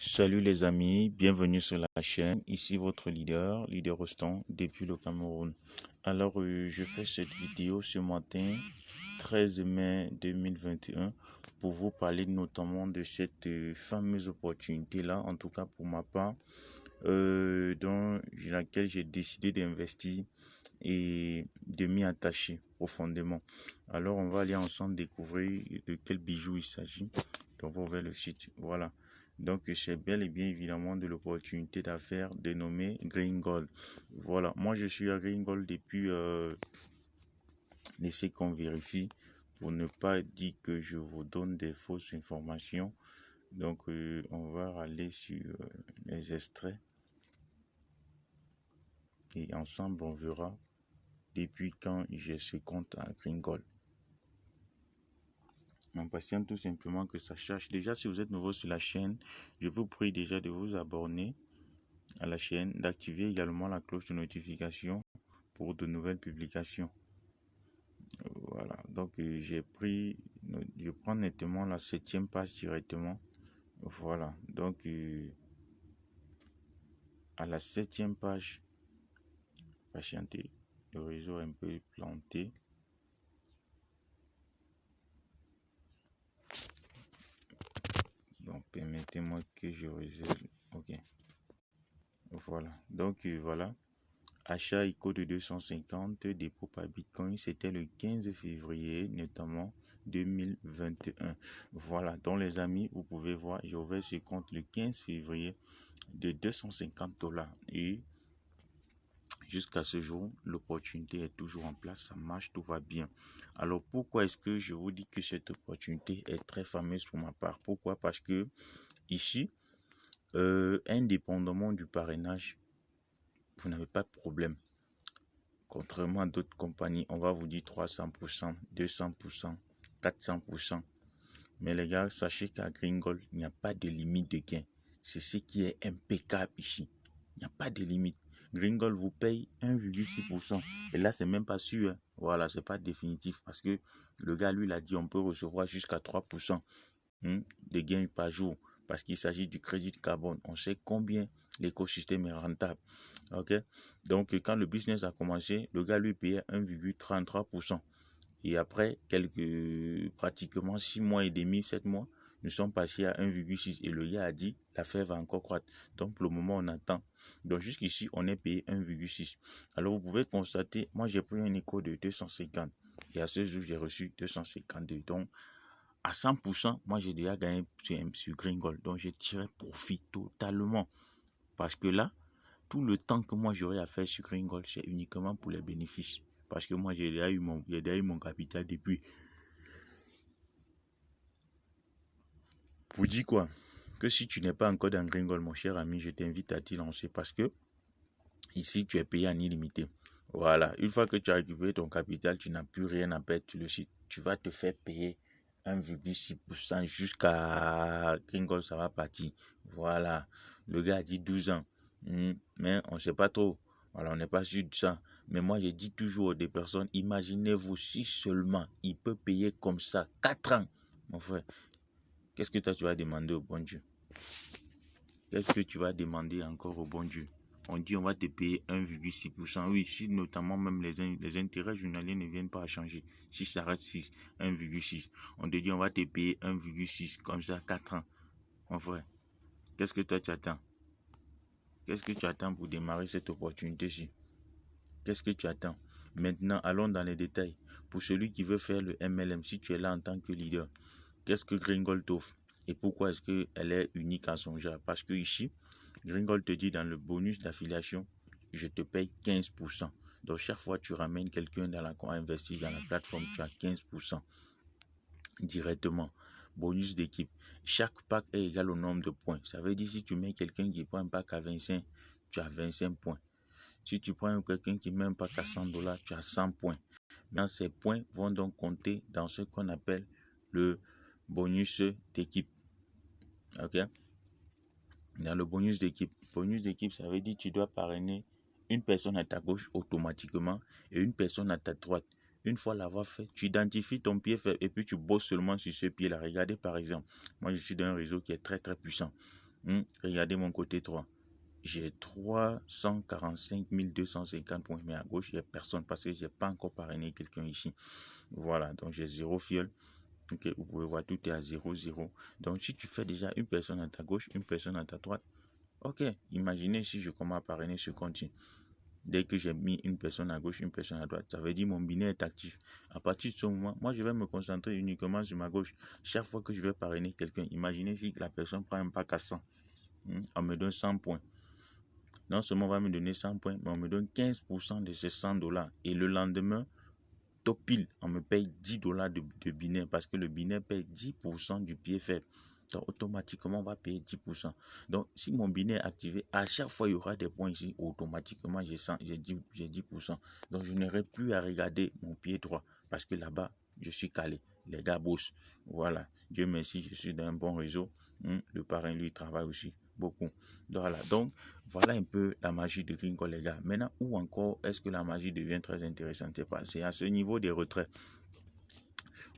Salut les amis, bienvenue sur la chaîne. Ici votre leader Rostand depuis le Cameroun. Alors, je fais cette vidéo ce matin, 13 mai 2021, pour vous parler notamment de cette fameuse opportunité-là, en tout cas pour ma part, dans laquelle j'ai décidé d'investir et de m'y attacher profondément. Alors, on va aller ensemble découvrir de quel bijou il s'agit. Donc, on va vers le site. Voilà. Donc, c'est bel et bien évidemment de l'opportunité d'affaires dénommée Green Gold. Voilà. Moi, je suis à Green Gold depuis, laissez qu'on vérifie pour ne pas dire que je vous donne des fausses informations. Donc, on va aller sur les extraits et ensemble, on verra depuis quand j'ai ce compte à Green Gold. On patiente tout simplement que ça cherche. Déjà, si vous êtes nouveau sur la chaîne, je vous prie déjà de vous abonner à la chaîne, d'activer également la cloche de notification pour de nouvelles publications. Voilà, donc je prends nettement la 7e page directement. Voilà, donc à la 7e page, patientez, le réseau est un peu planté. Donc permettez-moi que je réserve. Ok, voilà, donc voilà. Achat ICO de 250, dépôt par Bitcoin, c'était le 15 février, notamment 2021. Voilà, donc les amis, vous pouvez voir, j'ai ouvert ce compte le 15 février de 250 $. Et jusqu'à ce jour, l'opportunité est toujours en place, ça marche, tout va bien. Alors, pourquoi est-ce que je vous dis que cette opportunité est très fameuse pour ma part? Pourquoi? Parce que ici, indépendamment du parrainage, vous n'avez pas de problème. Contrairement à d'autres compagnies, on va vous dire 300%, 200%, 400%. Mais les gars, sachez qu'à Green Gold, il n'y a pas de limite de gain. C'est ce qui est impeccable ici. Il n'y a pas de limite. Green Gold vous paye 1,6%. Et là, c'est même pas sûr. Hein. Voilà, c'est pas définitif. Parce que le gars, lui, il a dit on peut recevoir jusqu'à 3% de gains par jour. Parce qu'il s'agit du crédit de carbone. On sait combien l'écosystème est rentable. Ok, donc quand le business a commencé, le gars lui payait 1,33%. Et après pratiquement 6 mois et demi, 7 mois, nous sommes passés à 1,6. Et le gars a dit, l'affaire va encore croître. Donc pour le moment, on attend. Donc jusqu'ici, on est payé 1,6. Alors vous pouvez constater, moi j'ai pris un écho de 250. Et à ce jour, j'ai reçu 252. Donc à 100%, moi j'ai déjà gagné sur Green Gold. Donc j'ai tiré profit totalement. Parce que là, tout le temps que moi j'aurais à faire sur Green Gold, c'est uniquement pour les bénéfices. Parce que moi j'ai déjà eu mon capital depuis. Vous dis quoi? Que si tu n'es pas encore dans Green Gold, mon cher ami, je t'invite à t'y lancer parce que ici tu es payé en illimité. Voilà, une fois que tu as récupéré ton capital, tu n'as plus rien à perdre sur le site. Tu vas te faire payer 1,6% jusqu'à Green Gold, ça va partir. Voilà, le gars a dit 12 ans. Mais on ne sait pas trop. Voilà, on n'est pas sûr de ça. Mais moi, je dis toujours aux personnes, imaginez-vous si seulement il peut payer comme ça 4 ans, mon frère. Qu'est-ce que toi, tu vas demander au bon Dieu? Qu'est-ce que tu vas demander encore au bon Dieu? On dit on va te payer 1,6%. Oui, si notamment même les intérêts journaliers ne viennent pas à changer. Si ça reste 6, 1,6. On te dit on va te payer 1,6 comme ça 4 ans. Mon frère, qu'est-ce que toi tu attends? Qu'est-ce que tu attends pour démarrer cette opportunité-ci? Qu'est-ce que tu attends? Maintenant, allons dans les détails. Pour celui qui veut faire le MLM, si tu es là en tant que leader, qu'est-ce que Green Gold t'offre? Et pourquoi est-ce qu'elle est unique à son genre? Parce que ici, Green Gold te dit dans le bonus d'affiliation, je te paye 15%. Donc, chaque fois que tu ramènes quelqu'un dans investir dans la plateforme, tu as 15% directement. Bonus d'équipe. Chaque pack est égal au nombre de points. Ça veut dire si tu mets quelqu'un qui prend un pack à 25, tu as 25 points. Si tu prends quelqu'un qui met un pack à $100, tu as 100 points. Maintenant, ces points vont donc compter dans ce qu'on appelle le bonus d'équipe. Ok? Dans le bonus d'équipe. Bonus d'équipe, ça veut dire que tu dois parrainer une personne à ta gauche automatiquement et une personne à ta droite. Une fois l'avoir fait, tu identifies ton pied faible et puis tu bosses seulement sur ce pied-là. Regardez par exemple, moi je suis dans un réseau qui est très très puissant. Regardez mon côté 3. J'ai 345 250 points, mais à gauche, il n'y a personne parce que je n'ai pas encore parrainé quelqu'un ici. Voilà, donc j'ai 0 fiole. Ok, vous pouvez voir, tout est à 0, 0. Donc, si tu fais déjà une personne à ta gauche, une personne à ta droite, ok, imaginez si je commence à parrainer ce compte. Dès que j'ai mis une personne à gauche, une personne à droite, ça veut dire mon binaire est actif. À partir de ce moment, moi, je vais me concentrer uniquement sur ma gauche. Chaque fois que je vais parrainer quelqu'un, imaginez si la personne prend un pack à 100. On me donne 100 points. Non seulement on va me donner 100 points, mais on me donne 15% de ces 100 $. Et le lendemain, top pile, on me paye 10 $ de binaire parce que le binaire paye 10% du pied faible. Donc, automatiquement, on va payer 10%. Donc, si mon binaire est activé, à chaque fois, il y aura des points ici. Automatiquement, j'ai 10%. Donc, je n'aurai plus à regarder mon pied droit parce que là-bas, je suis calé. Les gars bossent. Voilà. Dieu merci, je suis dans un bon réseau. Le parrain, lui, travaille aussi beaucoup. Voilà. Donc, voilà un peu la magie de Gringo, les gars. Maintenant, où encore est-ce que la magie devient très intéressante? C'est à ce niveau des retraits.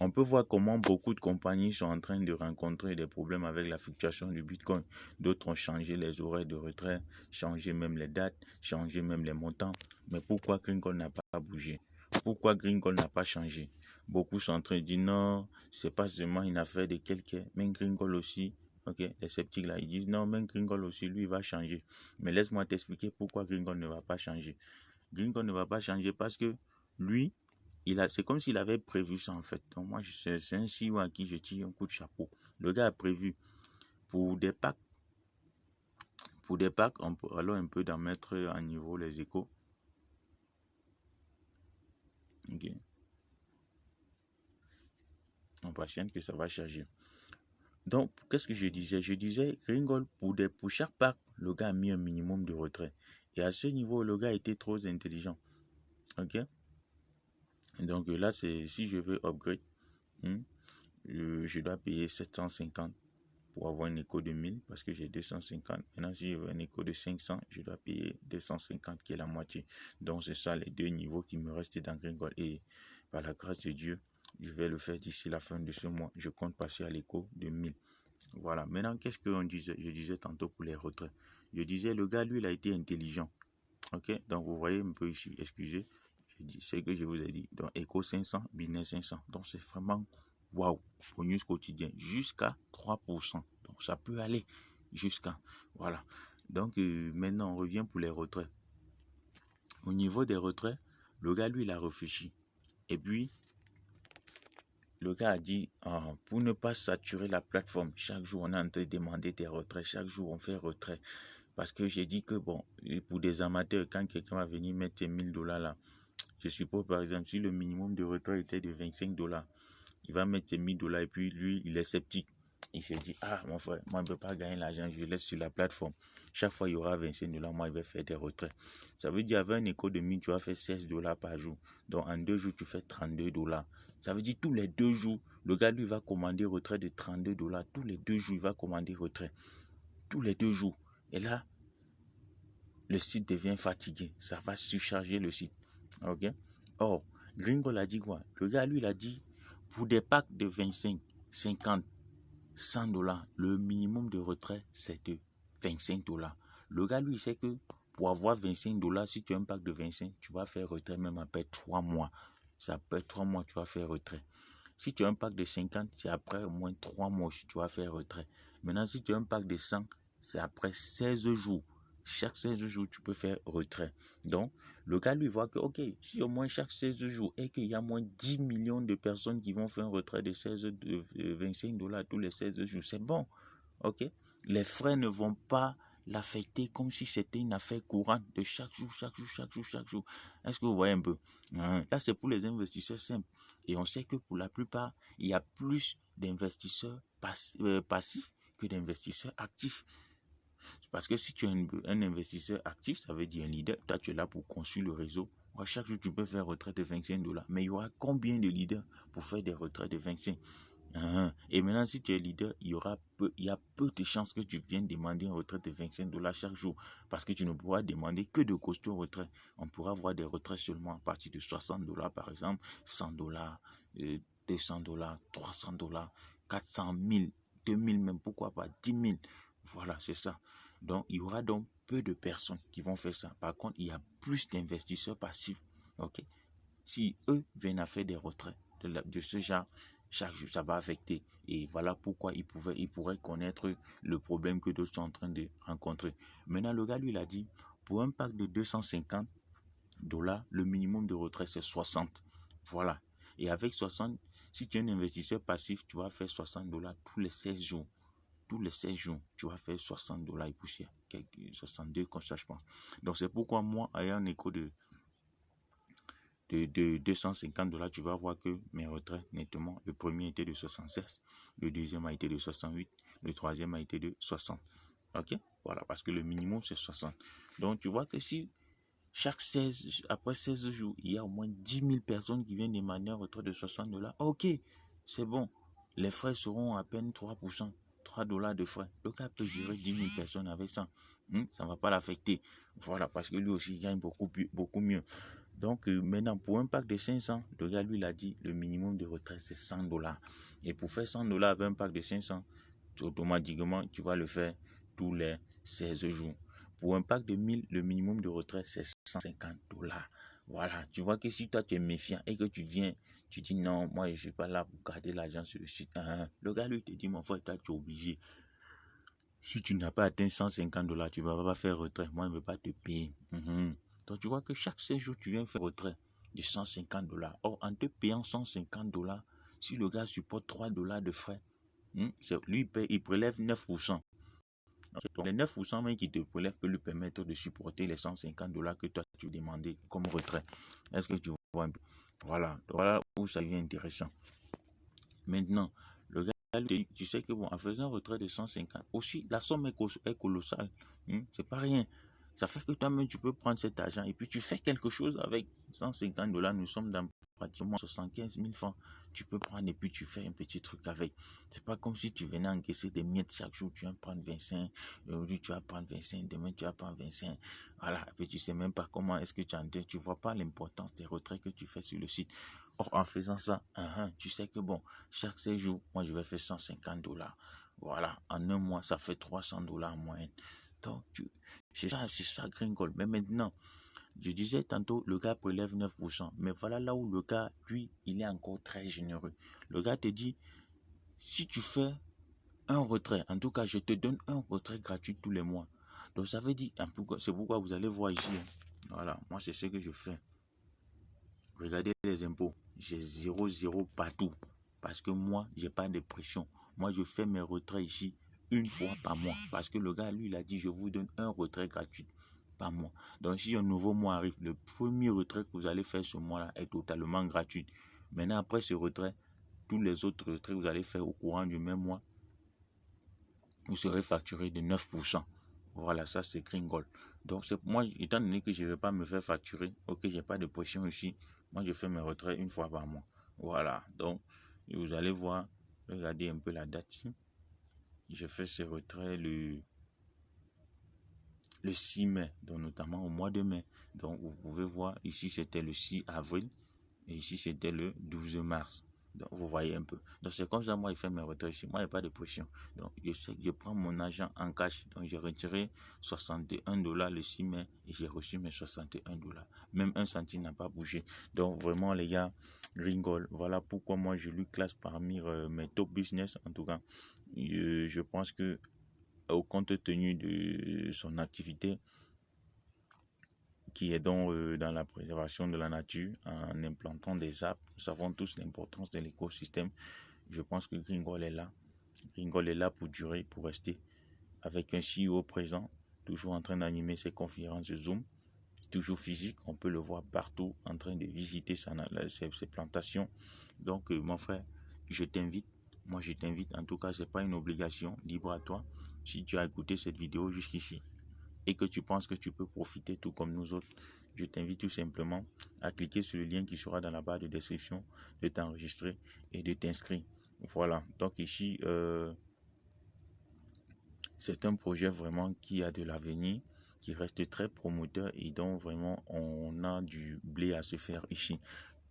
On peut voir comment beaucoup de compagnies sont en train de rencontrer des problèmes avec la fluctuation du Bitcoin. D'autres ont changé les horaires de retrait, changé même les dates, changé même les montants. Mais pourquoi Gringo n'a pas bougé? Pourquoi Gringo n'a pas changé? Beaucoup sont en train de dire non, c'est pas seulement une affaire de quelqu'un, mais Gringo aussi. Ok, les sceptiques là, ils disent non, mais Gringo aussi, lui, il va changer. Mais laisse-moi t'expliquer pourquoi Gringo ne va pas changer. Gringo ne va pas changer parce que lui, c'est comme s'il avait prévu ça en fait. Donc moi, c'est un CEO à qui je tire un coup de chapeau. Le gars a prévu pour des packs. On peut alors un peu d'en mettre à niveau les échos. Ok. On patiente que ça va charger. Donc, qu'est-ce que je disais? Je disais, Gringo, pour chaque pack, le gars a mis un minimum de retrait. Et à ce niveau, le gars était trop intelligent. Ok. Donc là, si je veux upgrade, je dois payer 750 pour avoir un écho de 1000 parce que j'ai 250. Maintenant, si je veux un écho de 500, je dois payer 250 qui est la moitié. Donc, c'est ça les deux niveaux qui me restent dans Gringo. Et par la grâce de Dieu, je vais le faire d'ici la fin de ce mois. Je compte passer à l'écho de 1000. Voilà. Maintenant, qu'est-ce que je disais tantôt pour les retraits? Je disais, le gars, lui, il a été intelligent. Ok? Donc, vous voyez un peu ici, excusez. C'est ce que je vous ai dit. Donc, écho 500, binaire 500. Donc, c'est vraiment waouh, bonus quotidien, jusqu'à 3%. Donc, ça peut aller jusqu'à. Voilà. Donc, maintenant, on revient pour les retraits. Au niveau des retraits, le gars, lui, il a réfléchi. Et puis, le gars a dit, pour ne pas saturer la plateforme, chaque jour, on est en train de demander des retraits. Chaque jour, on fait retrait. Parce que j'ai dit que, bon, pour des amateurs, quand quelqu'un va venir mettre 1000 $ là, je suppose, par exemple, si le minimum de retrait était de 25 $, il va mettre ses 1000 $ et puis lui, il est sceptique. Il se dit, mon frère, moi, je ne peux pas gagner l'argent, je laisse sur la plateforme. Chaque fois, il y aura 25 $, moi, il va faire des retraits. Ça veut dire, avec un écho de 1000, tu vas faire 16 $ par jour. Donc, en 2 jours, tu fais 32 $. Ça veut dire, tous les 2 jours, le gars, lui, va commander retrait de 32 $. Tous les 2 jours, il va commander retrait. Tous les 2 jours. Et là, le site devient fatigué. Ça va surcharger le site. Ok? Or, Gringo l'a dit quoi? Le gars, lui, il a dit, pour des packs de 25, 50, 100 $, le minimum de retrait, c'est de 25 $. Le gars, lui, il sait que pour avoir 25 $, si tu as un pack de 25, tu vas faire retrait même après 3 mois. C'est après 3 mois que tu vas faire retrait. Si tu as un pack de 50, c'est après au moins 3 mois que tu vas faire retrait. Maintenant, si tu as un pack de 100, c'est après 16 jours. Chaque 16 jours, tu peux faire retrait. Donc, le gars lui voit que, ok, si au moins chaque 16 jours et qu'il y a moins 10 millions de personnes qui vont faire un retrait de 25 $ tous les 16 jours, c'est bon. Ok? Les frais ne vont pas l'affecter comme si c'était une affaire courante de chaque jour, chaque jour, chaque jour, chaque jour. Est-ce que vous voyez un peu? Là, c'est pour les investisseurs simples. Et on sait que pour la plupart, il y a plus d'investisseurs passifs que d'investisseurs actifs. Parce que si tu es un investisseur actif, ça veut dire un leader. Toi, tu es là pour construire le réseau. Chaque jour, tu peux faire retrait de 25 $. Mais il y aura combien de leaders pour faire des retraits de 25? Et maintenant, si tu es leader, il y a peu de chances que tu viennes demander un retrait de 25 $ chaque jour. Parce que tu ne pourras demander que de costauds retraits. On pourra avoir des retraits seulement à partir de 60 $ par exemple, 100 $, 200 $, 300 $, 400 000, 2000 même, pourquoi pas 10 000. Voilà, c'est ça. Donc, il y aura donc peu de personnes qui vont faire ça. Par contre, il y a plus d'investisseurs passifs. OK? Si eux viennent à faire des retraits de ce genre, chaque jour, ça va affecter. Et voilà pourquoi ils pourraient connaître le problème que d'autres sont en train de rencontrer. Maintenant, le gars, lui, il a dit, pour un pack de 250 $, le minimum de retrait, c'est 60. Voilà. Et avec 60, si tu es un investisseur passif, tu vas faire 60 $ tous les 16 jours. Tous les 16 jours, tu vas faire 60 $ et poussière. 62 comme ça, je pense. Donc, c'est pourquoi moi, ayant un écho de 250 $, tu vas voir que mes retraits, nettement, le premier était de 76, le deuxième a été de 68, le troisième a été de 60. OK? Voilà, parce que le minimum, c'est 60. Donc, tu vois que si après 16 jours, il y a au moins 10 000 personnes qui viennent demander un retrait de 60 $, OK, c'est bon. Les frais seront à peine 3%, 3 $ de frais. Le gars peut gérer 10 000 personnes avec ça. Ça ne va pas l'affecter. Voilà, parce que lui aussi, il gagne beaucoup mieux. Donc, maintenant, pour un pack de 500, le gars, lui, il a dit, le minimum de retrait, c'est 100 $. Et pour faire 100 $ avec un pack de 500, automatiquement, tu vas le faire tous les 16 jours. Pour un pack de 1000, le minimum de retrait, c'est 150 $. Voilà, tu vois que si toi, tu es méfiant et que tu viens, tu dis non, moi, je ne suis pas là pour garder l'argent sur le site. Le gars, lui, te dit, mon frère, toi, tu es obligé. Si tu n'as pas atteint 150 $, tu ne vas pas faire retrait. Moi, je ne veux pas te payer. Donc, tu vois que chaque 16 jours, tu viens faire retrait de 150 $. Or, en te payant 150 $, si le gars supporte 3 $ de frais, lui, il prélève 9%. Donc, les 9% même qu'il te prélève peut lui permettre de supporter les 150 $ que toi, tu demandais comme retrait. Est-ce que tu vois un peu? Voilà où ça devient intéressant. Maintenant, le gars, tu sais que bon, en faisant un retrait de 150, aussi, la somme est colossale. C'est pas rien. Ça fait que toi-même, tu peux prendre cet argent et puis tu fais quelque chose avec 150 $. Nous sommes dans pratiquement 75 000 francs. Tu peux prendre et puis tu fais un petit truc avec. C'est pas comme si tu venais encaisser des miettes chaque jour. Tu vas prendre 25. Aujourd'hui, tu vas prendre 25. Demain, tu vas prendre 25. Voilà. Et puis tu sais même pas comment est-ce que tu vois pas l'importance des retraits que tu fais sur le site. Or, en faisant ça, tu sais que bon, chaque 16 jours, moi, je vais faire 150 $. Voilà. En un mois, ça fait 300 $ en moyenne. Donc, c'est ça, Gringol. Mais maintenant, je disais tantôt, le gars prélève 9%. Mais voilà là où le gars, lui, il est encore très généreux. Le gars te dit, si tu fais un retrait, en tout cas, je te donne un retrait gratuit tous les mois. Donc, ça veut dire, c'est pourquoi vous allez voir ici. Voilà, moi, c'est ce que je fais. Regardez les impôts. J'ai 0,0 partout. Parce que moi, j'ai pas de pression. Moi, je fais mes retraits ici une fois par mois. Parce que le gars, lui, il a dit, je vous donne un retrait gratuit par mois. Donc, si un nouveau mois arrive, le premier retrait que vous allez faire ce mois-là est totalement gratuit. Maintenant, après ce retrait, tous les autres retraits que vous allez faire au courant du même mois, vous serez facturé de 9%. Voilà, ça c'est Gringol. Donc, moi, étant donné que je ne vais pas me faire facturer, ok, j'ai pas de pression ici, moi je fais mes retraits une fois par mois. Voilà, donc, vous allez voir, regardez un peu la date ici. Je fais ces retraits le 6 mai, donc notamment au mois de mai. Donc, vous pouvez voir, ici c'était le 6 avril et ici c'était le 12 mars. Donc, vous voyez un peu. Donc, c'est comme ça, moi, je fais mes retraits ici. Moi, il n'y a pas de pression. Donc, je sais que je prends mon argent en cash. Donc, j'ai retiré 61 $ le 6 mai et j'ai reçu mes 61 $. Même un centime n'a pas bougé. Donc, vraiment, les gars, Gringol. Voilà pourquoi moi, je lui classe parmi mes top business. En tout cas, je pense que au compte tenu de son activité, qui est donc dans la préservation de la nature, en implantant des arbres. Nous savons tous l'importance de l'écosystème. Je pense que Gringol est là. Gringol est là pour durer, pour rester. Avec un CEO présent, toujours en train d'animer ses conférences Zoom, toujours physique, on peut le voir partout, en train de visiter ses plantations. Donc, mon frère, je t'invite. Moi, je t'invite. En tout cas, ce n'est pas une obligation. Libre à toi. Si tu as écouté cette vidéo jusqu'ici, et que tu penses que tu peux profiter tout comme nous autres, je t'invite tout simplement à cliquer sur le lien qui sera dans la barre de description, de t'enregistrer et de t'inscrire. Voilà, donc ici, c'est un projet vraiment qui a de l'avenir, qui reste très promoteur et dont vraiment on a du blé à se faire ici.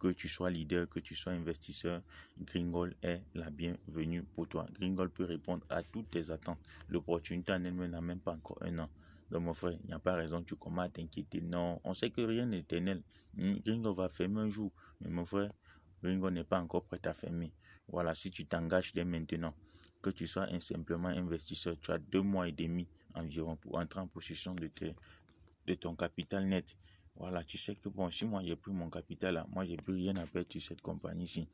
Que tu sois leader, que tu sois investisseur, Gringol est la bienvenue pour toi. Gringol peut répondre à toutes tes attentes. L'opportunité en elle-même n'a même pas encore 1 an. Donc mon frère, il n'y a pas raison, tu commences à t'inquiéter. Non, on sait que rien n'est éternel. Gringol va fermer un jour. Mais mon frère, Gringol n'est pas encore prêt à fermer. Voilà, si tu t'engages dès maintenant, que tu sois simplement investisseur, tu as 2 mois et demi environ pour entrer en possession de ton capital net. Voilà, tu sais que bon, si moi j'ai pris mon capital là, moi j'ai plus rien à perdre sur cette compagnie-ci.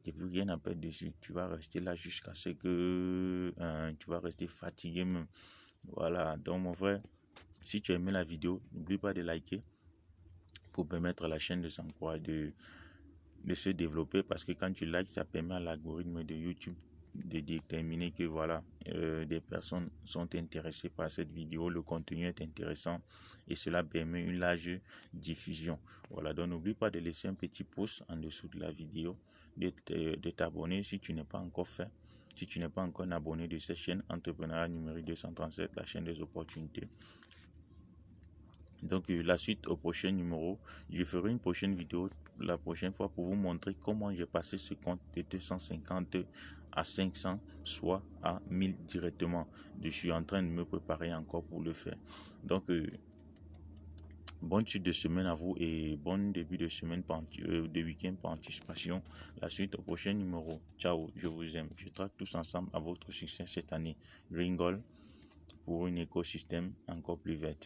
J'ai plus rien à perdre dessus. Tu vas rester là jusqu'à ce que tu vas rester fatigué même. Voilà, donc mon frère, si tu as aimé la vidéo, n'oublie pas de liker pour permettre à la chaîne de s'encourager, de se développer, parce que quand tu likes, ça permet à l'algorithme de YouTube de déterminer que voilà, des personnes sont intéressées par cette vidéo, le contenu est intéressant et cela permet une large diffusion. Voilà, donc n'oublie pas de laisser un petit pouce en dessous de la vidéo, de t'abonner si tu n'es pas encore fait. Si tu n'es pas encore un abonné de cette chaîne Entrepreneuriat numérique 237, la chaîne des opportunités. Donc la suite au prochain numéro, je ferai une prochaine vidéo la prochaine fois pour vous montrer comment j'ai passé ce compte de 250 à 500, soit à 1000 directement. Je suis en train de me préparer encore pour le faire. Donc bonne suite de semaine à vous et bon début de semaine de week-end par anticipation. La suite au prochain numéro. Ciao, je vous aime. Je traque tous ensemble à votre succès cette année. Gringol pour un écosystème encore plus vert.